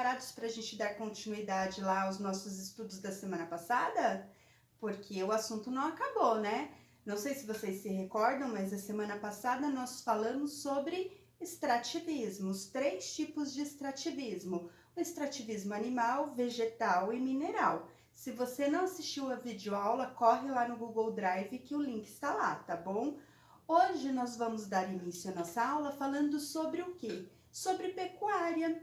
preparados para a gente dar continuidade lá aos nossos estudos da semana passada? Porque o assunto não acabou, né? Não sei se vocês se recordam, mas a semana passada nós falamos sobre extrativismo, os 3 tipos de extrativismo: o extrativismo animal, vegetal e mineral. Se você não assistiu a videoaula, corre lá no Google Drive que o link está lá, tá bom? Hoje nós vamos dar início à nossa aula falando sobre o quê? Sobre pecuária.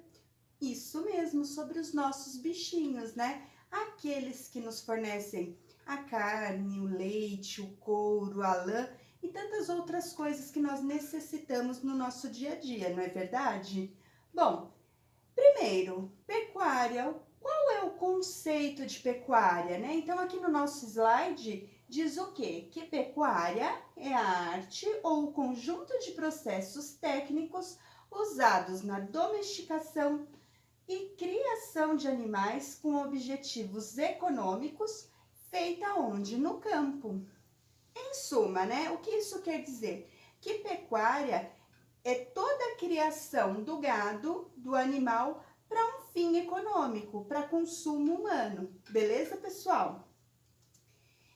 Isso mesmo, sobre os nossos bichinhos, né? Aqueles que nos fornecem a carne, o leite, o couro, a lã e tantas outras coisas que nós necessitamos no nosso dia a dia, não é verdade? Bom, primeiro, pecuária. Qual é o conceito de pecuária, né? Então, aqui no nosso slide diz o quê? Que pecuária é a arte ou o conjunto de processos técnicos usados na domesticação e criação de animais com objetivos econômicos, feita onde? No campo. Em suma, né? O que isso quer dizer? Que pecuária é toda a criação do gado, do animal, para um fim econômico, para consumo humano. Beleza, pessoal?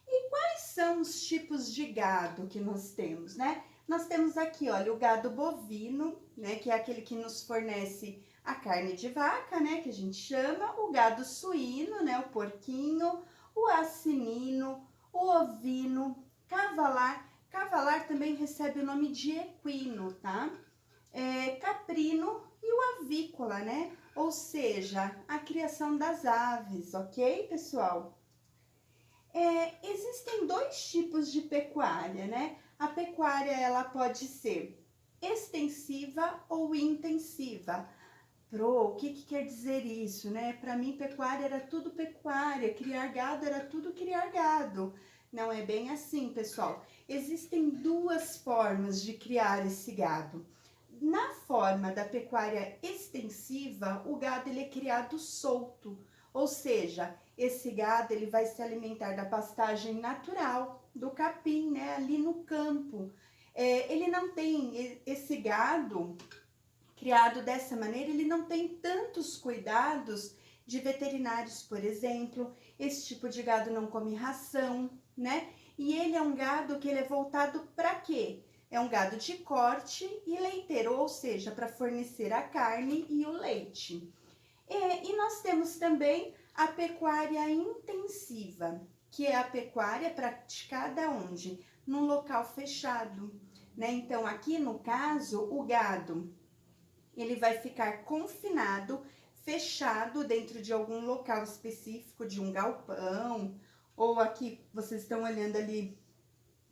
E quais são os tipos de gado que nós temos, né? Nós temos aqui, olha, o gado bovino, né, que é aquele que nos fornece a carne de vaca, né, que a gente chama, o gado suíno, né, o porquinho, o asinino, o ovino, cavalar. Cavalar também recebe o nome de equino, tá? Caprino e o avícola, né? Ou seja, a criação das aves, ok, pessoal? Existem 2 tipos de pecuária, né? A pecuária, ela pode ser extensiva ou intensiva. O que quer dizer isso, né? Para mim, pecuária era tudo pecuária, criar gado era tudo criar gado. Não é bem assim, pessoal. Existem 2 formas de criar esse gado. Na forma da pecuária extensiva, o gado ele é criado solto, ou seja, esse gado ele vai se alimentar da pastagem natural, do capim, né, ali no campo. Ele não tem, esse gado criado dessa maneira, ele não tem tantos cuidados de veterinários, por exemplo. Esse tipo de gado não come ração, né? E ele é um gado que ele é voltado para quê? É um gado de corte e leiteiro, ou seja, para fornecer a carne e o leite. E nós temos também a pecuária intensiva, que é a pecuária praticada onde? Num local fechado, né? Então, aqui no caso, o gado, ele vai ficar confinado, fechado dentro de algum local específico, de um galpão, ou aqui vocês estão olhando ali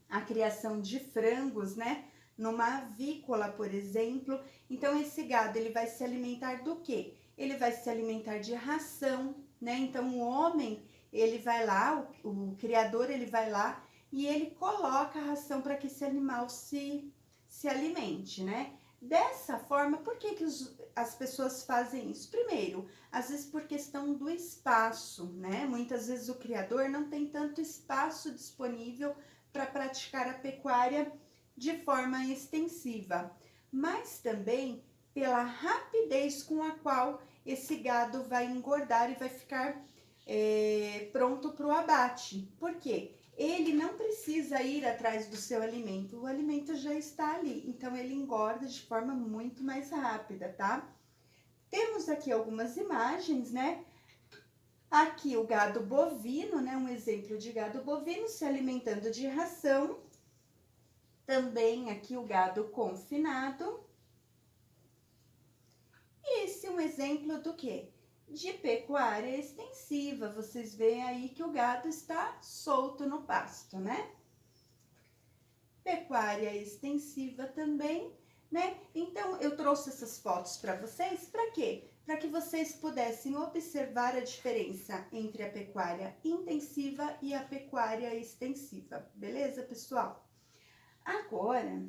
a criação de frangos, né? Numa avícola, por exemplo. Então, esse gado, ele vai se alimentar do quê? Ele vai se alimentar de ração, né? Então, o homem, ele vai lá, o criador, ele vai lá e ele coloca a ração para que esse animal se alimente, né? Dessa forma, por que as pessoas fazem isso? Primeiro, às vezes por questão do espaço, né? Muitas vezes o criador não tem tanto espaço disponível para praticar a pecuária de forma extensiva, mas também pela rapidez com a qual esse gado vai engordar e vai ficar pronto para o abate. Por quê? Ele não precisa ir atrás do seu alimento, o alimento já está ali, então ele engorda de forma muito mais rápida, tá? Temos aqui algumas imagens, né? Aqui o gado bovino, né? Um exemplo de gado bovino se alimentando de ração. Também aqui o gado confinado. E esse é um exemplo do quê? De pecuária extensiva. Vocês veem aí que o gado está solto no pasto, né? Pecuária extensiva também, né? Então, eu trouxe essas fotos para vocês, para quê? Para que vocês pudessem observar a diferença entre a pecuária intensiva e a pecuária extensiva. Beleza, pessoal? Agora,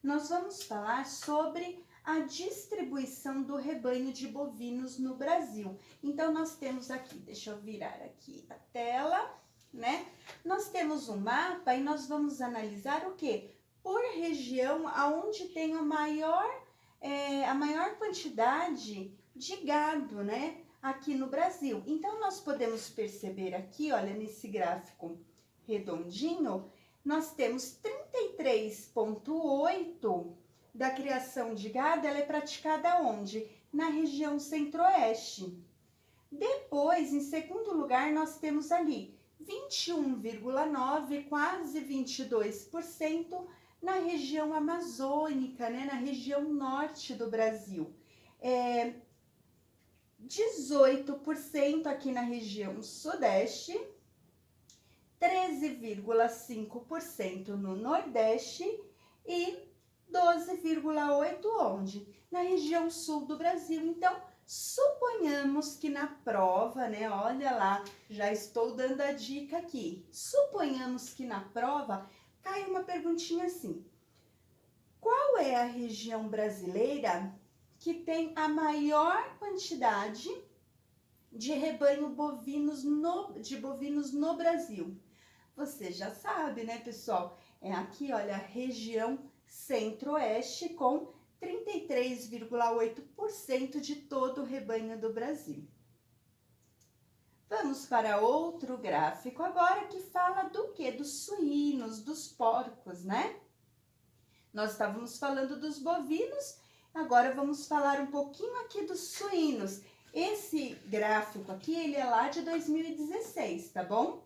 nós vamos falar sobre a distribuição do rebanho de bovinos no Brasil. Então, nós temos aqui, deixa eu virar aqui a tela, né? Nós temos um mapa e nós vamos analisar o quê? Por região, aonde tem a maior quantidade de gado, né? Aqui no Brasil. Então, nós podemos perceber aqui, olha, nesse gráfico redondinho, nós temos 33,8% da criação de gado, ela é praticada onde? Na região centro-oeste. Depois, em segundo lugar, nós temos ali 21,9%, quase 22% na região amazônica, né? Na região norte do Brasil. 18% aqui na região sudeste, 13,5% no nordeste e 12,8% onde? Na região sul do Brasil. Então, suponhamos que na prova, né, olha lá, já estou dando a dica aqui. Suponhamos que na prova cai uma perguntinha assim: qual é a região brasileira que tem a maior quantidade de rebanho de bovinos no Brasil? Você já sabe, né, pessoal? É aqui, olha, a região centro-oeste com 33,8% de todo o rebanho do Brasil. Vamos para outro gráfico agora que fala do quê? Dos suínos, dos porcos, né? Nós estávamos falando dos bovinos, agora vamos falar um pouquinho aqui dos suínos. Esse gráfico aqui, ele é lá de 2016, tá bom?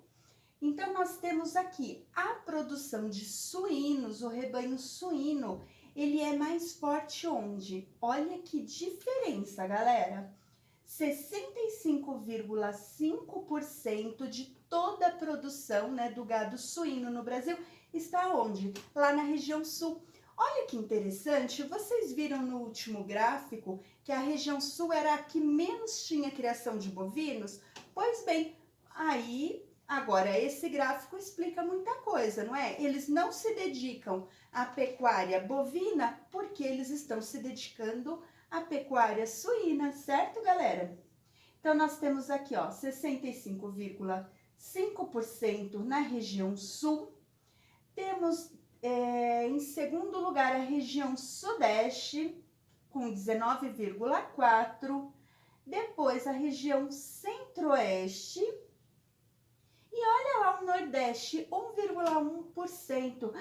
Então, nós temos aqui a produção de suínos, o rebanho suíno, ele é mais forte onde? Olha que diferença, galera! 65,5% de toda a produção, né, do gado suíno no Brasil está onde? Lá na região sul. Olha que interessante, vocês viram no último gráfico que a região sul era a que menos tinha criação de bovinos? Pois bem, aí... Agora, esse gráfico explica muita coisa, não é? Eles não se dedicam à pecuária bovina porque eles estão se dedicando à pecuária suína, certo, galera? Então, nós temos aqui, ó, 65,5% na região sul. Temos, em segundo lugar, a região sudeste, com 19,4%. Depois, a região centro-oeste. E olha lá o Nordeste, 1,1%.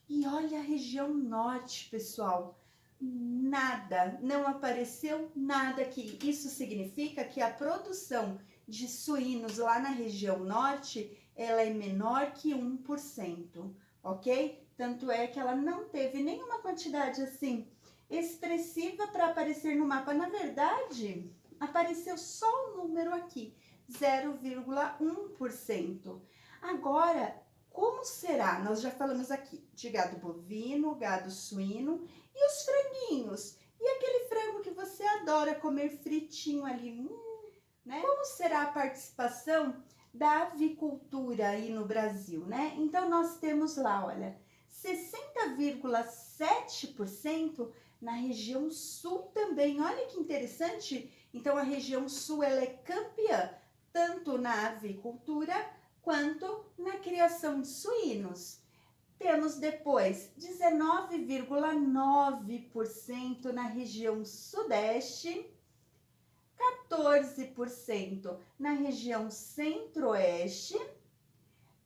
E olha a região Norte, pessoal. Nada, não apareceu nada aqui. Isso significa que a produção de suínos lá na região Norte, ela é menor que 1%, ok? Tanto é que ela não teve nenhuma quantidade assim expressiva para aparecer no mapa. Na verdade, apareceu só o número aqui. 0,1%. Agora, como será? Nós já falamos aqui de gado bovino, gado suíno e os franguinhos. E aquele frango que você adora comer fritinho ali, né? Como será a participação da avicultura aí no Brasil, né? Então, nós temos lá, olha, 60,7% na região sul também. Olha que interessante. Então, a região sul, ela é campeã tanto na avicultura quanto na criação de suínos. Temos depois 19,9% na região sudeste, 14% na região centro-oeste.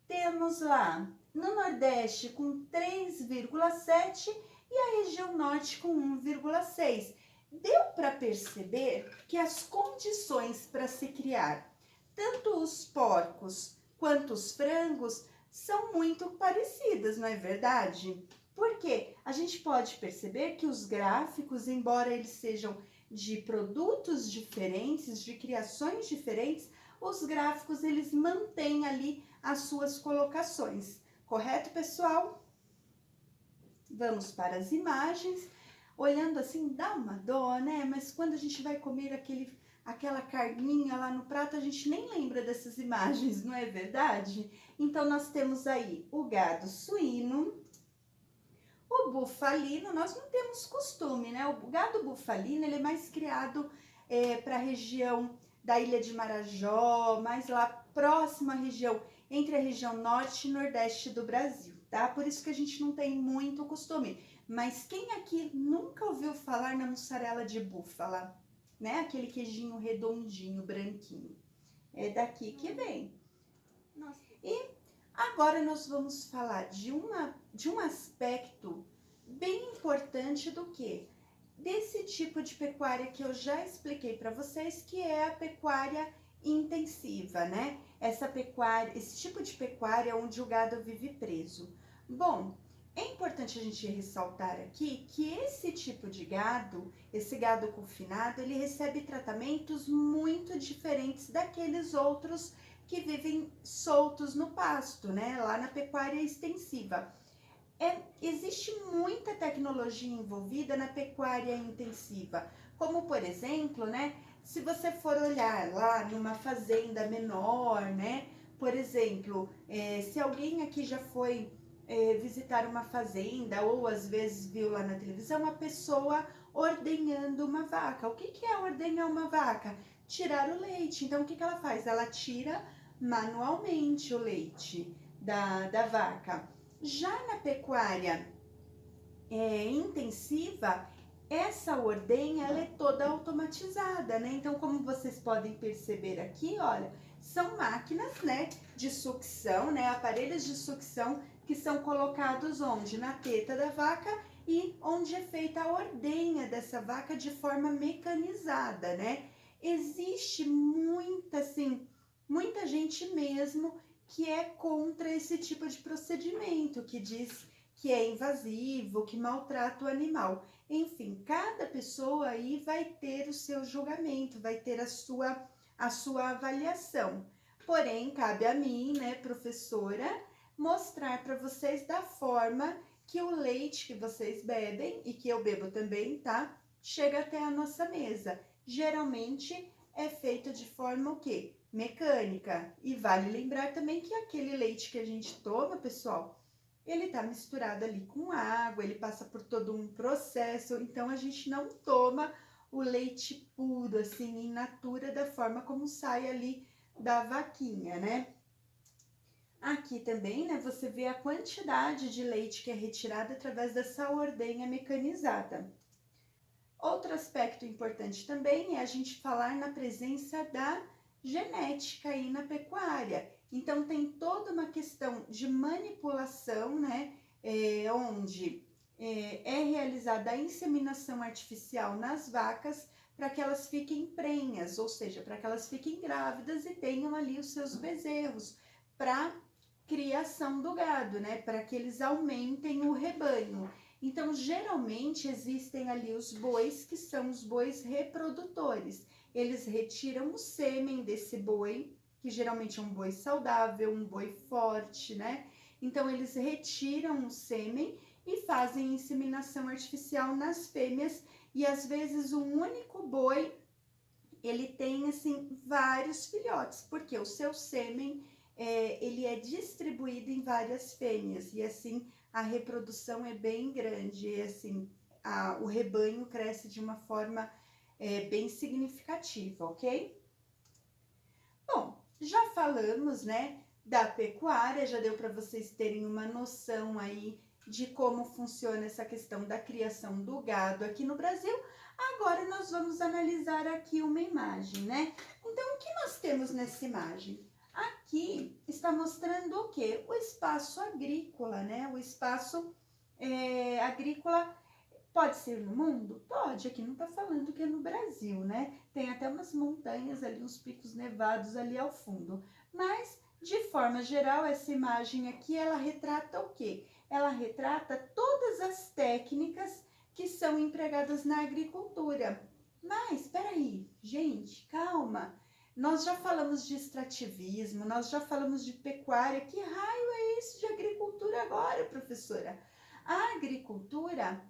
Temos lá no nordeste com 3,7% e a região norte com 1,6%. Deu para perceber que as condições para se criar tanto os porcos quanto os frangos são muito parecidas, não é verdade? Porque a gente pode perceber que os gráficos, embora eles sejam de produtos diferentes, de criações diferentes, os gráficos eles mantêm ali as suas colocações. Correto, pessoal? Vamos para as imagens. Olhando assim, dá uma dó, né? Mas quando a gente vai comer aquela carninha lá no prato, a gente nem lembra dessas imagens, não é verdade? Então, nós temos aí o gado suíno, o bufalino, nós não temos costume, né? O gado bufalino, ele é mais criado para a região da Ilha de Marajó, mais lá próxima à região, entre a região norte e nordeste do Brasil, tá? Por isso que a gente não tem muito costume. Mas quem aqui nunca ouviu falar na mussarela de búfala? né? Aquele queijinho redondinho, branquinho. É daqui que vem. Nossa. E agora nós vamos falar de um aspecto bem importante do que? Desse tipo de pecuária que eu já expliquei para vocês, que é a pecuária intensiva, né? Essa pecuária, esse tipo de pecuária onde o gado vive preso. Bom, é importante a gente ressaltar aqui que esse tipo de gado, esse gado confinado, ele recebe tratamentos muito diferentes daqueles outros que vivem soltos no pasto, né? Lá na pecuária extensiva. Existe muita tecnologia envolvida na pecuária intensiva, como por exemplo, né, se você for olhar lá numa fazenda menor, né, por exemplo, se alguém aqui já foi visitar uma fazenda ou às vezes viu lá na televisão a pessoa ordenhando uma vaca. O que que é ordenhar uma vaca? Tirar o leite. Então, o que que ela faz? Ela tira manualmente o leite da vaca. Já na pecuária intensiva, essa ordenha ela é toda automatizada, né? Então, como vocês podem perceber aqui, olha, são máquinas, né, de sucção, né, aparelhos de sucção que são colocados onde? Na teta da vaca e onde é feita a ordenha dessa vaca de forma mecanizada, né? Existe muita, assim, muita gente mesmo que é contra esse tipo de procedimento, que diz que é invasivo, que maltrata o animal. Enfim, cada pessoa aí vai ter o seu julgamento, vai ter a sua avaliação. Porém, cabe a mim, né, professora, mostrar para vocês da forma que o leite que vocês bebem e que eu bebo também, tá? Chega até a nossa mesa. Geralmente é feito de forma o quê? Mecânica. E vale lembrar também que aquele leite que a gente toma, pessoal, ele tá misturado ali com água, ele passa por todo um processo, então a gente não toma o leite puro, assim, in natura, da forma como sai ali da vaquinha, né? Aqui também, né, você vê a quantidade de leite que é retirada através dessa ordenha mecanizada. Outro aspecto importante também é a gente falar na presença da genética aí na pecuária. Então, tem toda uma questão de manipulação, né? Onde é realizada a inseminação artificial nas vacas para que elas fiquem prenhas, ou seja, para que elas fiquem grávidas e tenham ali os seus bezerros para criação do gado, né? Para que eles aumentem o rebanho. Então, geralmente existem ali os bois, que são os bois reprodutores. Eles retiram o sêmen desse boi, que geralmente é um boi saudável, um boi forte, né? Então, eles retiram o sêmen e fazem inseminação artificial nas fêmeas. E às vezes um único boi, ele tem assim vários filhotes, porque o seu sêmen ele é distribuído em várias fêmeas e assim a reprodução é bem grande e assim o rebanho cresce de uma forma bem significativa, ok? Bom, já falamos, né, da pecuária, já deu para vocês terem uma noção aí de como funciona essa questão da criação do gado aqui no Brasil. Agora nós vamos analisar aqui uma imagem, né? Então, o que nós temos nessa imagem? Aqui está mostrando o quê? O espaço agrícola, né? O espaço agrícola. Pode ser no mundo? Pode, aqui não está falando que é no Brasil, né? Tem até umas montanhas ali, uns picos nevados ali ao fundo. Mas, de forma geral, essa imagem aqui, ela retrata o quê? Ela retrata todas as técnicas que são empregadas na agricultura. Mas, espera aí, gente, calma. Nós já falamos de extrativismo, nós já falamos de pecuária. Que raio é esse de agricultura agora, professora? A agricultura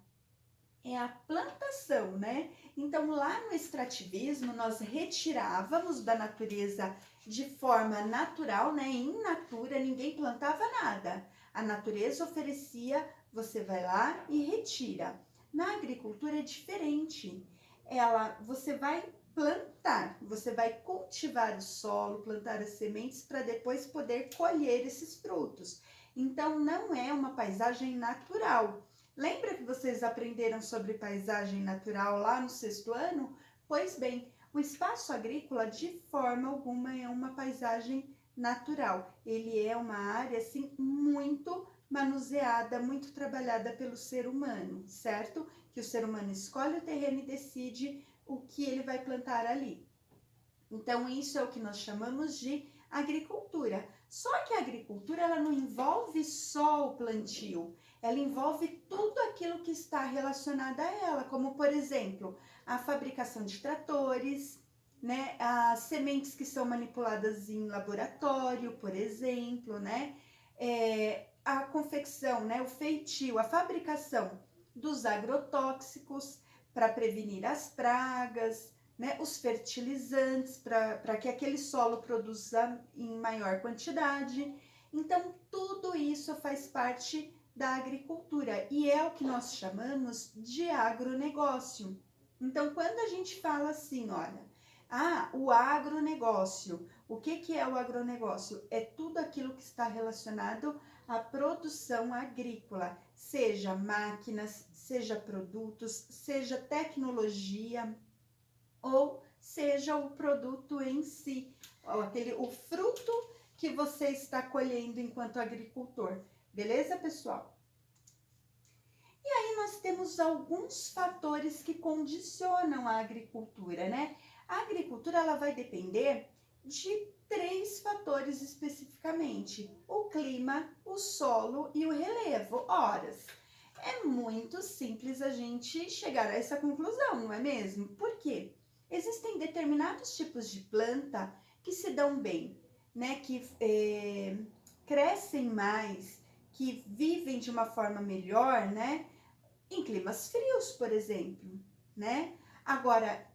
é a plantação, né? Então, lá no extrativismo, nós retirávamos da natureza de forma natural, né? In natura, ninguém plantava nada. A natureza oferecia, você vai lá e retira. Na agricultura é diferente. Você vai plantar, você vai cultivar o solo, plantar as sementes para depois poder colher esses frutos. Então, não é uma paisagem natural. Lembra que vocês aprenderam sobre paisagem natural lá no 6º ano? Pois bem, o espaço agrícola de forma alguma é uma paisagem natural. Ele é uma área assim muito manuseada, muito trabalhada pelo ser humano, certo? Que o ser humano escolhe o terreno e decide o que ele vai plantar ali. Então, isso é o que nós chamamos de agricultura. Só que a agricultura ela não envolve só o plantio, ela envolve tudo aquilo que está relacionado a ela, como por exemplo, a fabricação de tratores, né, as sementes que são manipuladas em laboratório, por exemplo, né, a confecção, né, o feitio, a fabricação dos agrotóxicos para prevenir as pragas, né, os fertilizantes para que aquele solo produza em maior quantidade. Então, tudo isso faz parte da agricultura e é o que nós chamamos de agronegócio. Então, quando a gente fala assim, olha, o agronegócio, o que é o agronegócio? É tudo aquilo que está relacionado à produção agrícola, seja máquinas, seja produtos, seja tecnologia, ou seja o produto em si, o fruto que você está colhendo enquanto agricultor. Beleza, pessoal? E aí nós temos alguns fatores que condicionam a agricultura, né? A agricultura ela vai depender de 3 fatores especificamente: o clima, o solo e o relevo. Horas. É muito simples a gente chegar a essa conclusão, não é mesmo? Por quê? Existem determinados tipos de planta que se dão bem, né? Que crescem mais, que vivem de uma forma melhor, né? Em climas frios, por exemplo, né? Agora,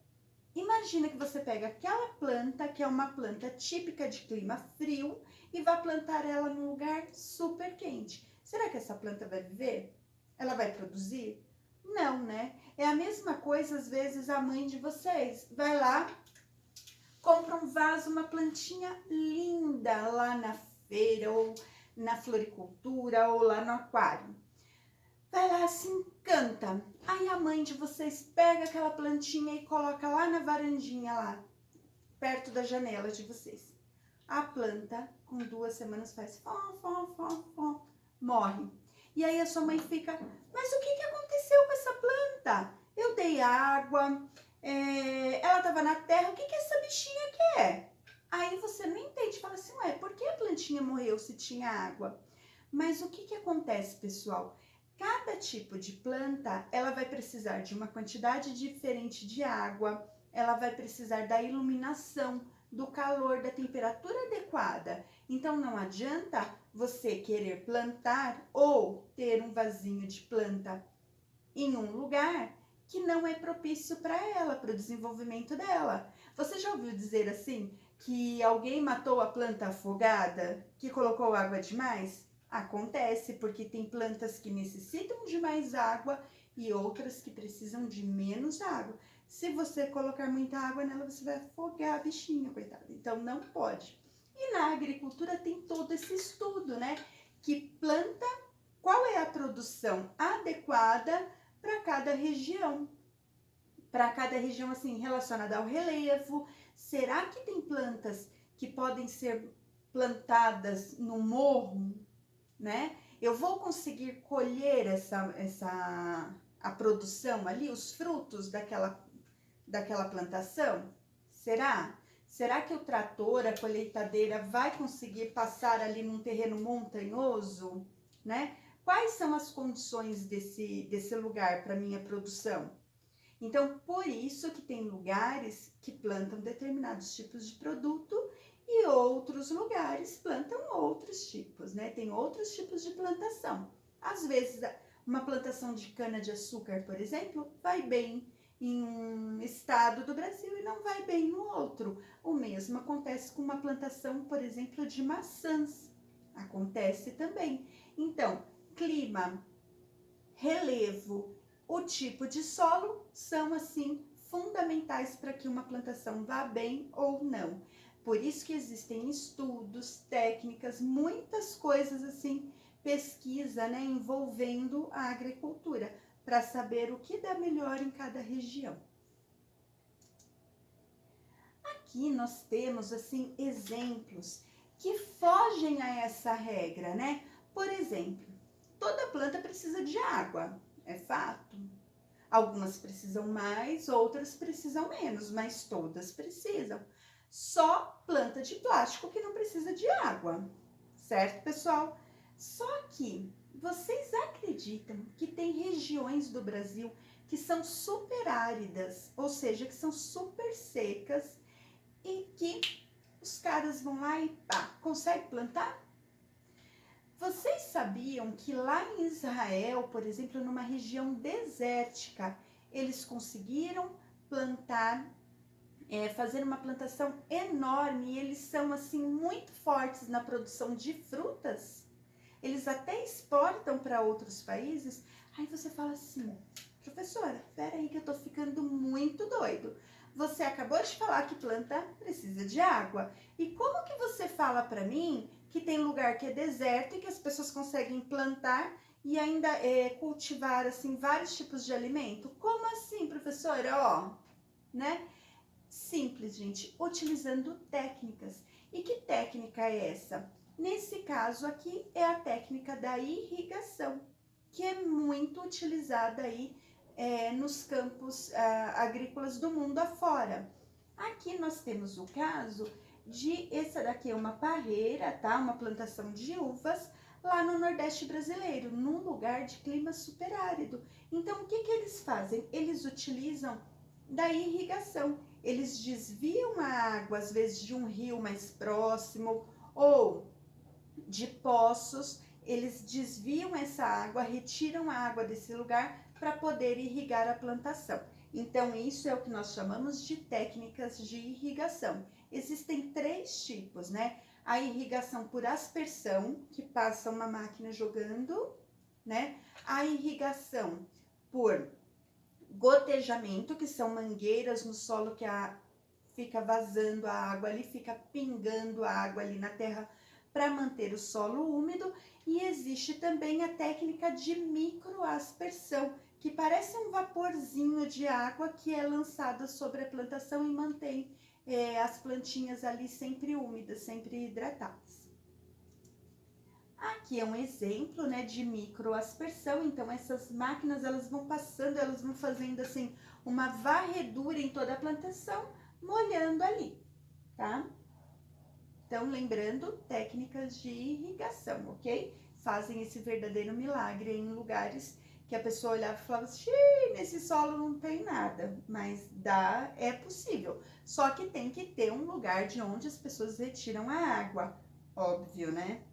imagina que você pega aquela planta, que é uma planta típica de clima frio, e vai plantar ela num lugar super quente. Será que essa planta vai viver? Ela vai produzir? Não, né? É a mesma coisa, às vezes, a mãe de vocês vai lá, compra um vaso, uma plantinha linda lá na feira, ou na floricultura, ou lá no aquário. Vai lá, se encanta. Aí a mãe de vocês pega aquela plantinha e coloca lá na varandinha, lá, perto da janela de vocês. A planta, com 2 semanas, faz fó, morre. E aí a sua mãe fica, mas o que aconteceu com essa planta? Eu dei água, ela estava na terra, o que essa bichinha quer? Aí você não entende, fala assim, ué, por que a plantinha morreu se tinha água? Mas o que acontece, pessoal? Cada tipo de planta, ela vai precisar de uma quantidade diferente de água, ela vai precisar da iluminação, do calor, da temperatura adequada. Então, não adianta você querer plantar ou ter um vasinho de planta em um lugar que não é propício para ela, para o desenvolvimento dela. Você já ouviu dizer assim, que alguém matou a planta afogada, que colocou água demais? Acontece, porque tem plantas que necessitam de mais água e outras que precisam de menos água. Se você colocar muita água nela, você vai afogar a bichinha, coitada. Então, não pode. E na agricultura tem todo esse estudo, né? Que planta, qual é a produção adequada para cada região. Para cada região, assim, relacionada ao relevo. Será que tem plantas que podem ser plantadas no morro, né? Eu vou conseguir colher a produção ali, os frutos daquela plantação? Será? Será que o trator, a colheitadeira vai conseguir passar ali num terreno montanhoso, né? Quais são as condições desse lugar para minha produção? Então, por isso que tem lugares que plantam determinados tipos de produto e outros lugares plantam outros tipos, né? Tem outros tipos de plantação. Às vezes, uma plantação de cana-de-açúcar, por exemplo, vai bem em um estado do Brasil e não vai bem no outro. O mesmo acontece com uma plantação, por exemplo, de maçãs. Acontece também. Então, clima, relevo, o tipo de solo são, assim, fundamentais para que uma plantação vá bem ou não. Por isso que existem estudos, técnicas, muitas coisas assim, pesquisa, né, envolvendo a agricultura, para saber o que dá melhor em cada região. aqui nós temos, assim, exemplos que fogem a essa regra, né? Por exemplo, toda planta precisa de água, é fato. Algumas precisam mais, outras precisam menos, mas todas precisam. Só planta de plástico que não precisa de água, certo, pessoal? Só que vocês acreditam que tem regiões do Brasil que são super áridas, ou seja, que são super secas e que os caras vão lá e pá, conseguem plantar? Vocês sabiam que lá em Israel, por exemplo, numa região desértica, eles conseguiram plantar, fazer uma plantação enorme, e eles são assim muito fortes na produção de frutas? Eles até exportam para outros países. Aí você fala assim, professora, peraí que eu tô ficando muito doido. Você acabou de falar que planta precisa de água. E como que você fala para mim que tem lugar que é deserto e que as pessoas conseguem plantar e ainda cultivar assim vários tipos de alimento? Como assim, professora? Ó, né? Simples, gente, utilizando técnicas. E que técnica é essa? Nesse caso aqui é a técnica da irrigação, que é muito utilizada aí nos campos agrícolas do mundo afora. Aqui nós temos o caso de, essa daqui é uma parreira, tá? Uma plantação de uvas lá no Nordeste brasileiro, num lugar de clima super árido. Então, o que eles fazem? Eles utilizam da irrigação. Eles desviam a água, às vezes, de um rio mais próximo ou de poços. Eles desviam essa água, retiram a água desse lugar para poder irrigar a plantação. Então, isso é o que nós chamamos de técnicas de irrigação. Existem 3 tipos, né? A irrigação por aspersão, que passa uma máquina jogando, né? A irrigação por gotejamento, que são mangueiras no solo que fica vazando a água ali, fica pingando a água ali na terra para manter o solo úmido. E existe também a técnica de microaspersão, que parece um vaporzinho de água que é lançado sobre a plantação e mantém as plantinhas ali sempre úmidas, sempre hidratadas. Aqui é um exemplo, né, de microaspersão. Então, essas máquinas, elas vão passando, elas vão fazendo, assim, uma varredura em toda a plantação, molhando ali, tá? Então, lembrando, técnicas de irrigação, ok? Fazem esse verdadeiro milagre em lugares que a pessoa olhava e falava assim, nesse solo não tem nada, mas é possível. Só que tem que ter um lugar de onde as pessoas retiram a água, óbvio, né?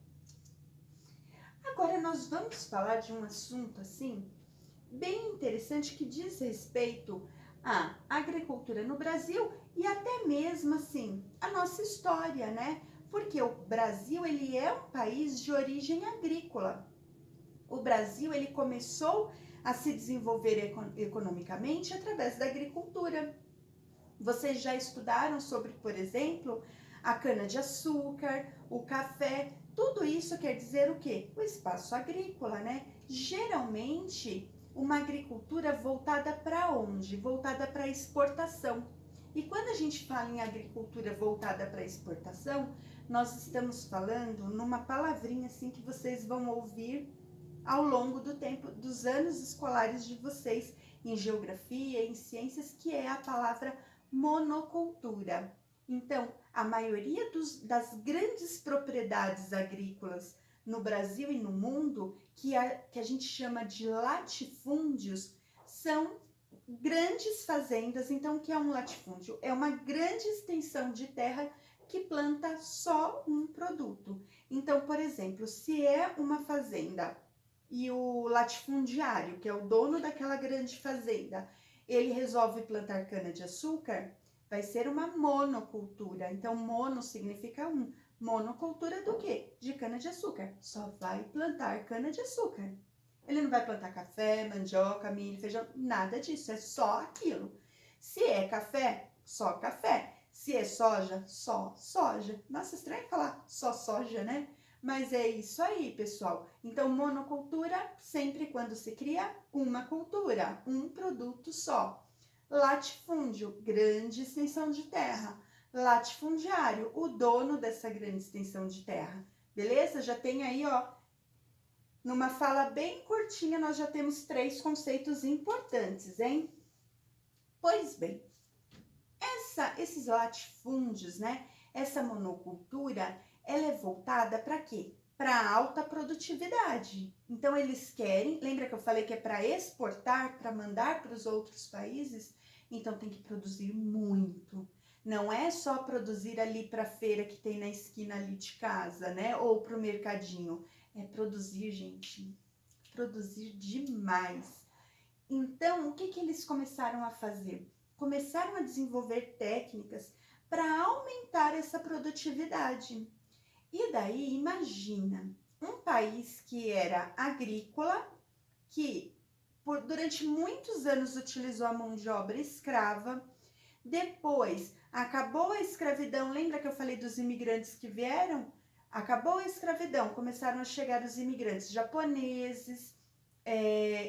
Agora nós vamos falar de um assunto assim bem interessante que diz respeito à agricultura no Brasil e até mesmo assim a nossa história, né? Porque o Brasil, ele é um país de origem agrícola. O Brasil, ele começou a se desenvolver economicamente através da agricultura. Vocês já estudaram sobre, por exemplo, a cana-de-açúcar, o café. Tudo isso quer dizer o quê? O espaço agrícola, né? Geralmente, uma agricultura voltada para onde? Voltada para exportação. E quando a gente fala em agricultura voltada para exportação, nós estamos falando numa palavrinha assim que vocês vão ouvir ao longo do tempo, dos anos escolares de vocês, em geografia, em ciências, que é a palavra monocultura. Então, a maioria das grandes propriedades agrícolas no Brasil e no mundo, que a gente chama de latifúndios, são grandes fazendas. Então, o que é um latifúndio? É uma grande extensão de terra que planta só um produto. Então, por exemplo, se é uma fazenda e o latifundiário, que é o dono daquela grande fazenda, ele resolve plantar cana-de-açúcar, vai ser uma monocultura. Então, mono significa um. Monocultura do quê? De cana-de-açúcar. Só vai plantar cana-de-açúcar. Ele não vai plantar café, mandioca, milho, feijão, nada disso. É só aquilo. Se é café, só café. Se é soja, só soja. Nossa, estranho falar só soja, né? Mas é isso aí, pessoal. Então, monocultura, sempre quando se cria uma cultura, um produto só. Latifúndio, grande extensão de terra. Latifundiário, o dono dessa grande extensão de terra. Beleza? Já tem aí, ó, numa fala bem curtinha, nós já temos 3 conceitos importantes, hein? Pois bem, esses latifúndios, né? Essa monocultura, ela é voltada para quê? Para alta produtividade. Então, eles querem, lembra que eu falei que é para exportar, para mandar para os outros países? Então, tem que produzir muito. Não é só produzir ali para a feira que tem na esquina ali de casa, né? Ou para o mercadinho. É produzir, gente, produzir demais. Então, o que eles começaram a fazer? Começaram a desenvolver técnicas para aumentar essa produtividade. E daí, imagina, um país que era agrícola, que durante muitos anos utilizou a mão de obra escrava, depois acabou a escravidão, lembra que eu falei dos imigrantes que vieram? Acabou a escravidão, começaram a chegar os imigrantes japoneses,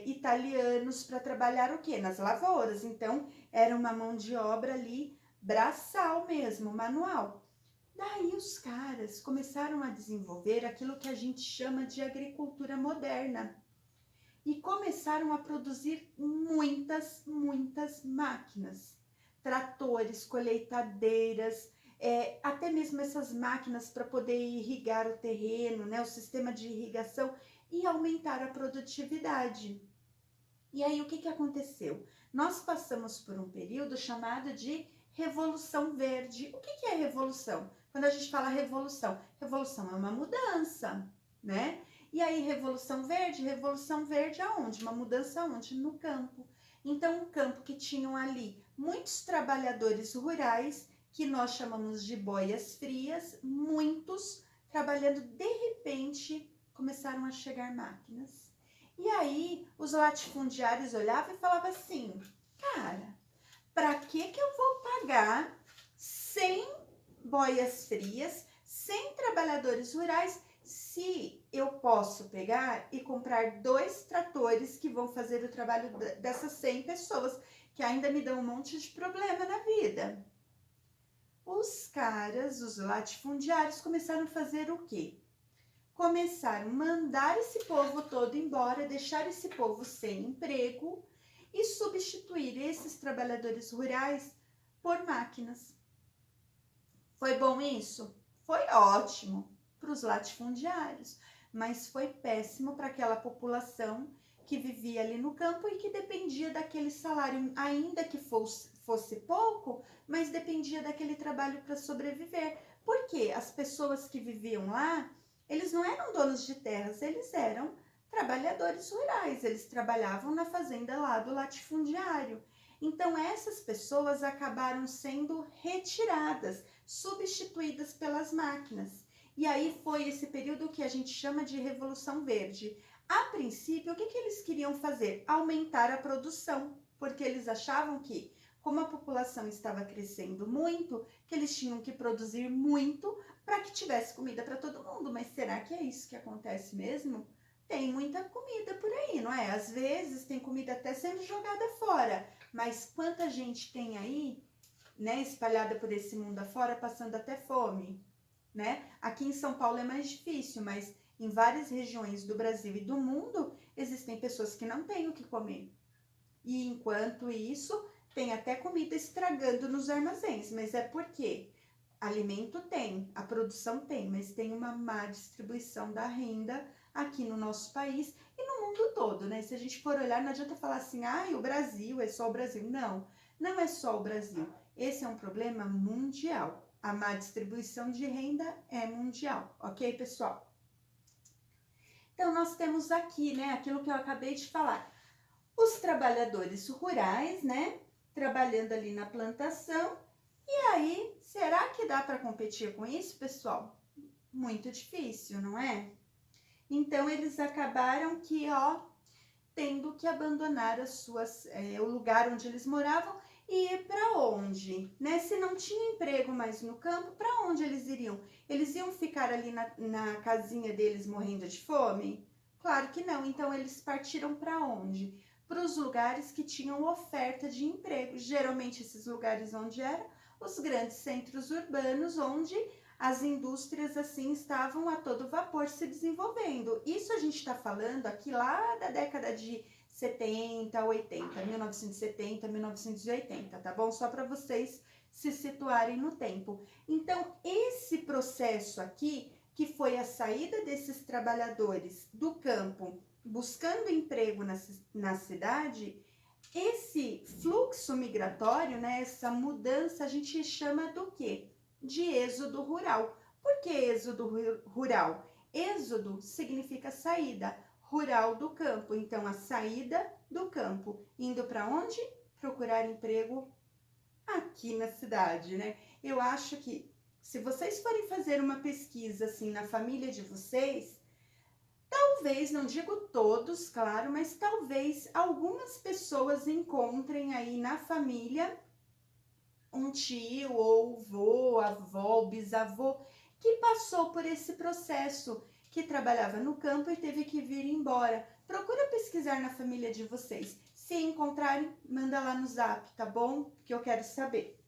italianos para trabalhar o quê? Nas lavouras. Então, era uma mão de obra ali, braçal mesmo, manual. Daí os caras começaram a desenvolver aquilo que a gente chama de agricultura moderna. E começaram a produzir muitas máquinas. Tratores, colheitadeiras, até mesmo essas máquinas para poder irrigar o terreno, né? O sistema de irrigação e aumentar a produtividade. E aí, o que aconteceu? Nós passamos por um período chamado de Revolução Verde. O que é revolução? Quando a gente fala revolução é uma mudança, né? E aí, Revolução Verde aonde? Uma mudança aonde? No campo. Então, um campo que tinham ali muitos trabalhadores rurais, que nós chamamos de boias frias, muitos trabalhando, de repente, começaram a chegar máquinas. E aí, os latifundiários olhavam e falavam assim, cara, para que eu vou pagar 100 boias frias, 100 trabalhadores rurais, se eu posso pegar e comprar 2 tratores que vão fazer o trabalho dessas 100 pessoas, que ainda me dão um monte de problema na vida? Os caras, os latifundiários, começaram a fazer o quê? Começaram a mandar esse povo todo embora, deixar esse povo sem emprego e substituir esses trabalhadores rurais por máquinas. Foi bom isso? Foi ótimo para os latifundiários, mas foi péssimo para aquela população que vivia ali no campo e que dependia daquele salário, ainda que fosse pouco, mas dependia daquele trabalho para sobreviver. Porque as pessoas que viviam lá, eles não eram donos de terras, eles eram trabalhadores rurais, eles trabalhavam na fazenda lá do latifundiário. Então, essas pessoas acabaram sendo retiradas, substituídas pelas máquinas. E aí foi esse período que a gente chama de Revolução Verde. A princípio, o que eles queriam fazer? Aumentar a produção, porque eles achavam que, como a população estava crescendo muito, que eles tinham que produzir muito para que tivesse comida para todo mundo. Mas será que é isso que acontece mesmo? Tem muita comida por aí, não é? Às vezes tem comida até sendo jogada fora, mas quanta gente tem aí, né, espalhada por esse mundo afora, passando até fome, né? Aqui em São Paulo é mais difícil, mas em várias regiões do Brasil e do mundo, existem pessoas que não têm o que comer. E enquanto isso, tem até comida estragando nos armazéns, mas é porque alimento tem, a produção tem, mas tem uma má distribuição da renda aqui no nosso país e no mundo todo, né? Se a gente for olhar, não adianta falar assim, o Brasil, é só o Brasil. Não, não é só o Brasil. Esse é um problema mundial. A má distribuição de renda é mundial, ok, pessoal? Então, nós temos aqui, né, aquilo que eu acabei de falar. Os trabalhadores rurais, né, trabalhando ali na plantação. E aí, será que dá para competir com isso, pessoal? Muito difícil, não é? Então, eles acabaram que, tendo que abandonar o lugar onde eles moravam e ir para onde, né? Se não tinha emprego mais no campo, para onde eles iriam? Eles iam ficar ali na casinha deles morrendo de fome? Claro que não. Então, eles partiram para onde? Para os lugares que tinham oferta de emprego. Geralmente, esses lugares onde era? os grandes centros urbanos, onde as indústrias assim estavam a todo vapor se desenvolvendo. Isso a gente está falando aqui lá da década de 70, 80, 1970, 1980, tá bom? Só para vocês se situarem no tempo. Então, esse processo aqui, que foi a saída desses trabalhadores do campo buscando emprego na cidade, esse fluxo migratório, né, essa mudança, a gente chama do quê? De êxodo rural. Por que êxodo rural? Êxodo significa saída, rural do campo. Então, a saída do campo. Indo para onde? Procurar emprego aqui na cidade, né? Eu acho que se vocês forem fazer uma pesquisa assim na família de vocês, talvez, não digo todos, claro, mas talvez algumas pessoas encontrem aí na família um tio ou vô, avó, bisavô que passou por esse processo, que trabalhava no campo e teve que vir embora. Procura pesquisar na família de vocês. Se encontrarem, manda lá no zap, tá bom? Que eu quero saber.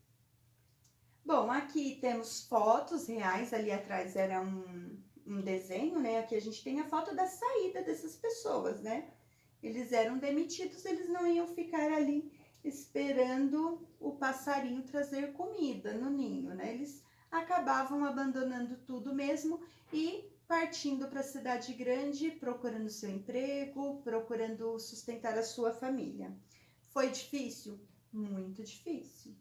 Bom, aqui temos fotos reais, ali atrás era um desenho, né? Aqui a gente tem a foto da saída dessas pessoas, né? Eles eram demitidos, eles não iam ficar ali esperando o passarinho trazer comida no ninho, né? Eles acabavam abandonando tudo mesmo e partindo para a cidade grande, procurando seu emprego, procurando sustentar a sua família. Foi difícil? Muito difícil.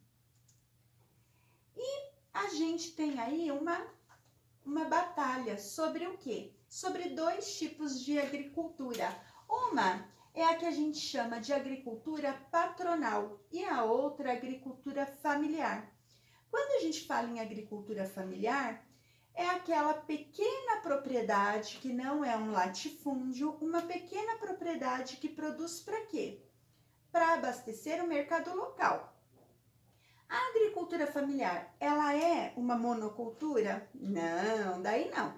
E a gente tem aí uma batalha sobre o quê? Sobre dois tipos de agricultura. Uma é a que a gente chama de agricultura patronal e a outra agricultura familiar. Quando a gente fala em agricultura familiar, é aquela pequena propriedade que não é um latifúndio, uma pequena propriedade que produz para quê? Para abastecer o mercado local. A agricultura familiar, ela é uma monocultura? Não, daí não.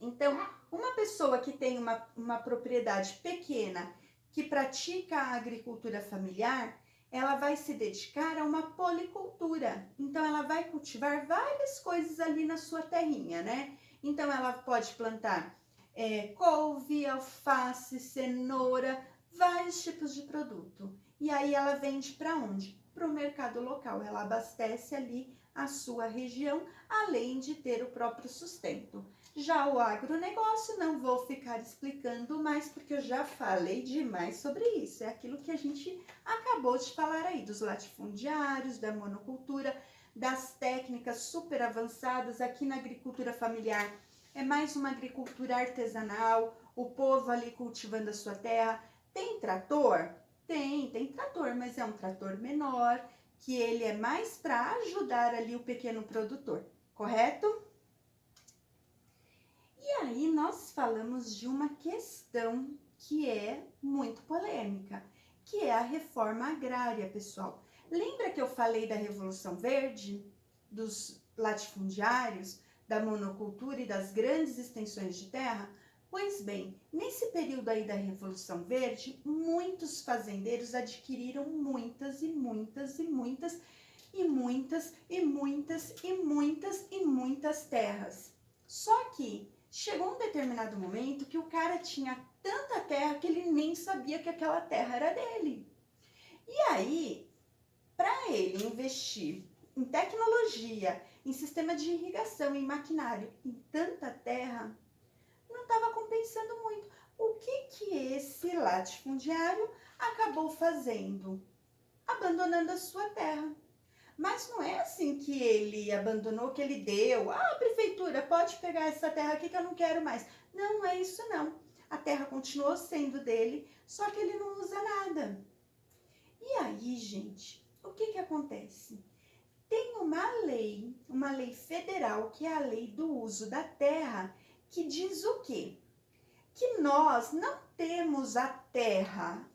Então, uma pessoa que tem uma propriedade pequena, que pratica a agricultura familiar, ela vai se dedicar a uma policultura. Então, ela vai cultivar várias coisas ali na sua terrinha, né? Então, ela pode plantar couve, alface, cenoura, vários tipos de produto. E aí, ela vende para onde? Para o mercado local. Ela abastece ali a sua região, além de ter o próprio sustento. Já o agronegócio, não vou ficar explicando mais, porque eu já falei demais sobre isso. É aquilo que a gente acabou de falar aí, dos latifundiários, da monocultura, das técnicas super avançadas aqui na agricultura familiar. É mais uma agricultura artesanal, o povo ali cultivando a sua terra. Tem trator? Tem trator, mas é um trator menor, que ele é mais para ajudar ali o pequeno produtor, correto? E aí nós falamos de uma questão que é muito polêmica, que é a reforma agrária, pessoal. Lembra que eu falei da Revolução Verde, dos latifundiários, da monocultura e das grandes extensões de terra? Pois bem, nesse período aí da Revolução Verde, muitos fazendeiros adquiriram muitas e muitas e muitas e muitas e muitas e muitas e muitas terras. Só que chegou um determinado momento que o cara tinha tanta terra que ele nem sabia que aquela terra era dele. E aí, para ele investir em tecnologia, em sistema de irrigação, em maquinário, em tanta terra, não estava compensando muito. O que esse latifundiário acabou fazendo? Abandonando a sua terra. Mas não é assim que ele abandonou, que ele deu. Ah, prefeitura, pode pegar essa terra aqui que eu não quero mais. Não é isso não. A terra continuou sendo dele, só que ele não usa nada. E aí, gente, o que acontece? Tem uma lei federal, que é a lei do uso da terra, que diz o quê? Que nós não temos a terra.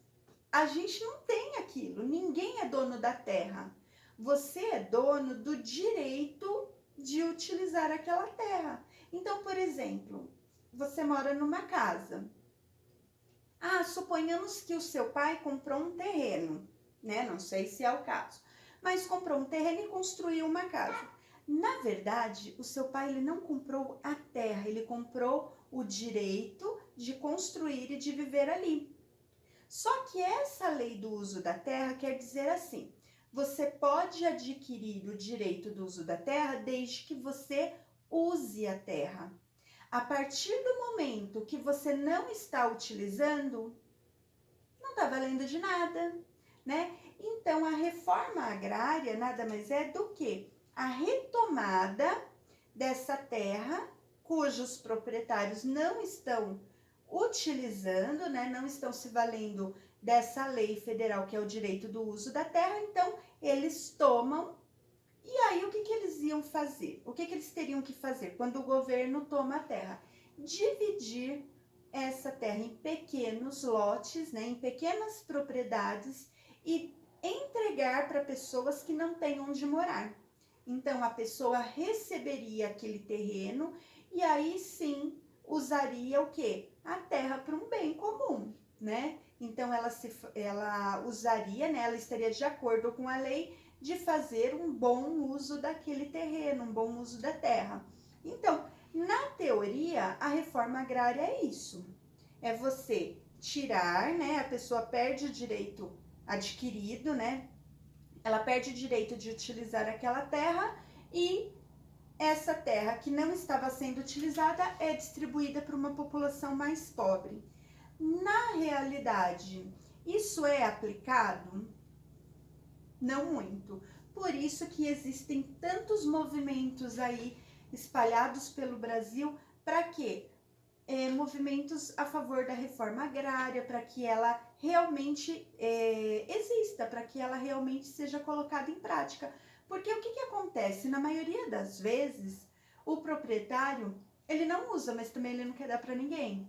A gente não tem aquilo, ninguém é dono da terra. Você é dono do direito de utilizar aquela terra. Então, por exemplo, você mora numa casa. Ah, suponhamos que o seu pai comprou um terreno, né? Não sei se é o caso. mas comprou um terreno e construiu uma casa. Na verdade, o seu pai ele não comprou a terra, ele comprou o direito de construir e de viver ali. Só que essa lei do uso da terra quer dizer assim: você pode adquirir o direito do uso da terra desde que você use a terra. A partir do momento que você não está utilizando, não está valendo de nada, né? Então, a reforma agrária nada mais é do que a retomada dessa terra cujos proprietários não estão utilizando, né? Não estão se valendo dessa lei federal que é o direito do uso da terra. Então, eles tomam. E aí, o que eles iam fazer? O que eles teriam que fazer quando o governo toma a terra? Dividir essa terra em pequenos lotes, né, em pequenas propriedades e entregar para pessoas que não têm onde morar. Então, a pessoa receberia aquele terreno e aí sim usaria o quê? A terra para um bem comum, né? Então, ela usaria, né, ela estaria de acordo com a lei de fazer um bom uso daquele terreno, um bom uso da terra. Então, na teoria, a reforma agrária é isso. É você tirar, né? A pessoa perde o direito adquirido, né? Ela perde o direito de utilizar aquela terra e essa terra que não estava sendo utilizada é distribuída para uma população mais pobre. Na realidade, isso é aplicado? Não muito. Por isso que existem tantos movimentos aí espalhados pelo Brasil, para quê? Movimentos a favor da reforma agrária, para que ela realmente exista, para que ela realmente seja colocada em prática. Porque o que acontece? Na maioria das vezes, o proprietário, ele não usa, mas também ele não quer dar para ninguém.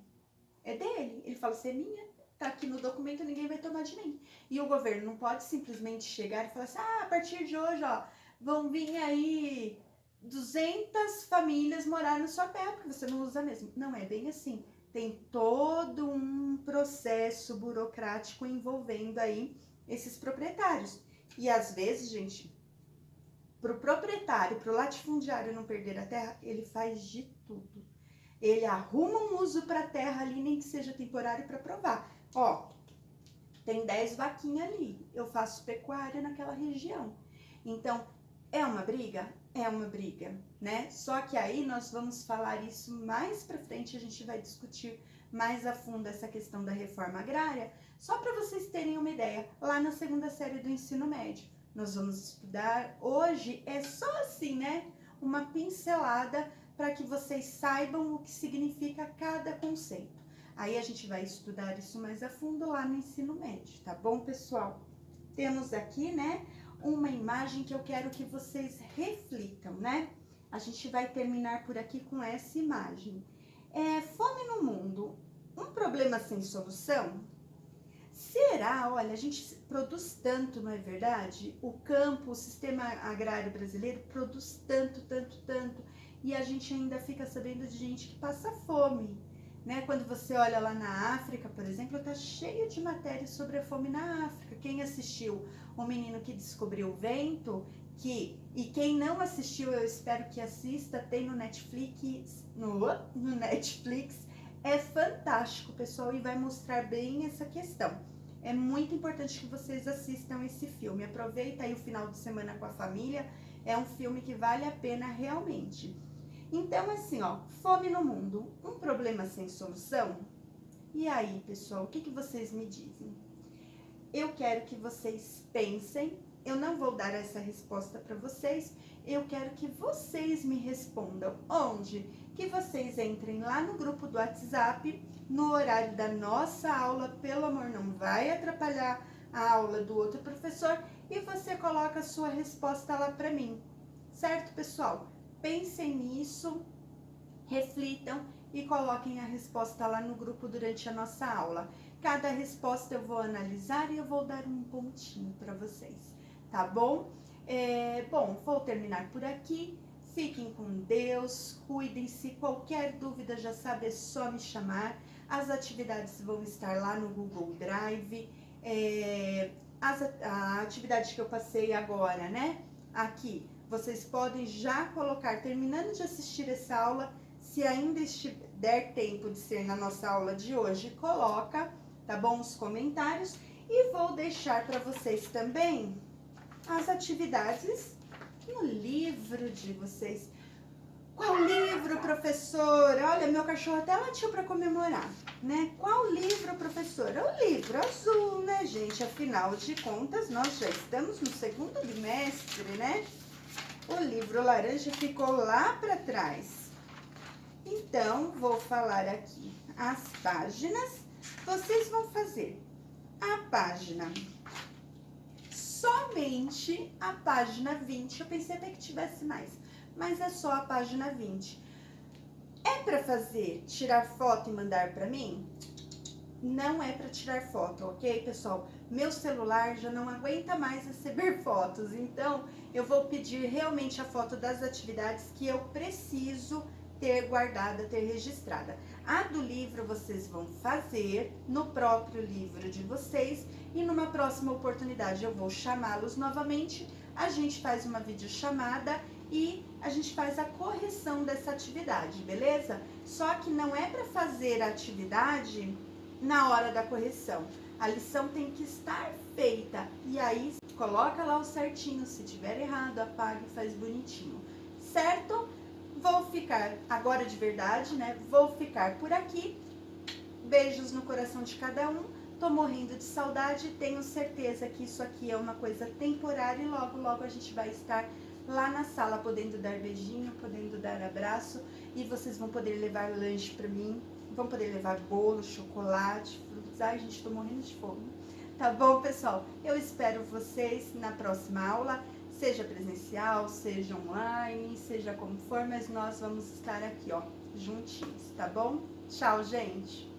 É dele. Ele fala assim, é minha, tá aqui no documento, ninguém vai tomar de mim. E o governo não pode simplesmente chegar e falar assim, a partir de hoje, ó, vão vir aí 200 famílias morar na sua terra, porque você não usa mesmo. Não é bem assim. Tem todo um processo burocrático envolvendo aí esses proprietários. E às vezes, gente, pro proprietário, pro latifundiário não perder a terra, ele faz de tudo. Ele arruma um uso para a terra ali, nem que seja temporário, para provar. Ó, tem 10 vaquinhas ali, eu faço pecuária naquela região. Então, é uma briga? É uma briga, né? Só que aí nós vamos falar isso mais para frente, a gente vai discutir mais a fundo essa questão da reforma agrária, só para vocês terem uma ideia, lá na segunda série do ensino médio. Nós vamos estudar, hoje é só assim, né? Uma pincelada para que vocês saibam o que significa cada conceito. Aí a gente vai estudar isso mais a fundo lá no ensino médio, tá bom, pessoal? Temos aqui, né, uma imagem que eu quero que vocês reflitam, né? A gente vai terminar por aqui com essa imagem. Fome no mundo, um problema sem solução? Será? Olha, a gente produz tanto, não é verdade? O campo, o sistema agrário brasileiro produz tanto, tanto, tanto, e a gente ainda fica sabendo de gente que passa fome, né? Quando você olha lá na África, por exemplo, tá cheio de matérias sobre a fome na África. Quem assistiu O Menino que Descobriu o Vento, e quem não assistiu, eu espero que assista, tem no Netflix, no Netflix, é fantástico, pessoal, e vai mostrar bem essa questão. É muito importante que vocês assistam esse filme. Aproveita aí o final de semana com a família. É um filme que vale a pena realmente. Então, assim, ó, fome no mundo, um problema sem solução? E aí, pessoal, o que vocês me dizem? Eu quero que vocês pensem. Eu não vou dar essa resposta para vocês. Eu quero que vocês me respondam. Onde? Que vocês entrem lá no grupo do WhatsApp, no horário da nossa aula, pelo amor, não vai atrapalhar a aula do outro professor, e você coloca a sua resposta lá para mim. Certo, pessoal? Pensem nisso, reflitam e coloquem a resposta lá no grupo durante a nossa aula. Cada resposta eu vou analisar e eu vou dar um pontinho para vocês, tá bom? Bom, vou terminar por aqui. Fiquem com Deus, cuidem-se. Qualquer dúvida, já sabe, é só me chamar. As atividades vão estar lá no Google Drive. a atividade que eu passei agora, né? Aqui, vocês podem já colocar, terminando de assistir essa aula, se ainda der tempo de ser na nossa aula de hoje, coloca, tá bom? Os comentários. E vou deixar para vocês também as atividades no livro de vocês. Qual livro, professor? Olha, meu cachorro até latiu para comemorar, né? Qual livro, professora? O livro azul, né, gente? Afinal de contas, nós já estamos no segundo bimestre, né? O livro laranja ficou lá para trás. Então, vou falar aqui as páginas. Vocês vão fazer a página, somente a página 20. Eu pensei até que tivesse mais, mas é só a página 20. É para fazer, tirar foto e mandar para mim? Não é para tirar foto, ok, pessoal? Meu celular já não aguenta mais receber fotos, então eu vou pedir realmente a foto das atividades que eu preciso ter guardada, ter registrada. A do livro vocês vão fazer no próprio livro de vocês e numa próxima oportunidade eu vou chamá-los novamente, a gente faz uma videochamada e a gente faz a correção dessa atividade, beleza? Só que não é para fazer a atividade na hora da correção. A lição tem que estar feita e aí coloca lá o certinho, se tiver errado, apaga e faz bonitinho, certo? Vou ficar, agora de verdade, né? Vou ficar por aqui. Beijos no coração de cada um. Tô morrendo de saudade, tenho certeza que isso aqui é uma coisa temporária e logo, logo a gente vai estar lá na sala podendo dar beijinho, podendo dar abraço e vocês vão poder levar lanche pra mim, vão poder levar bolo, chocolate, frutas. Ai, gente, tô morrendo de fome. Tá bom, pessoal? Eu espero vocês na próxima aula. Seja presencial, seja online, seja como for, mas nós vamos estar aqui, ó, juntinhos, tá bom? Tchau, gente!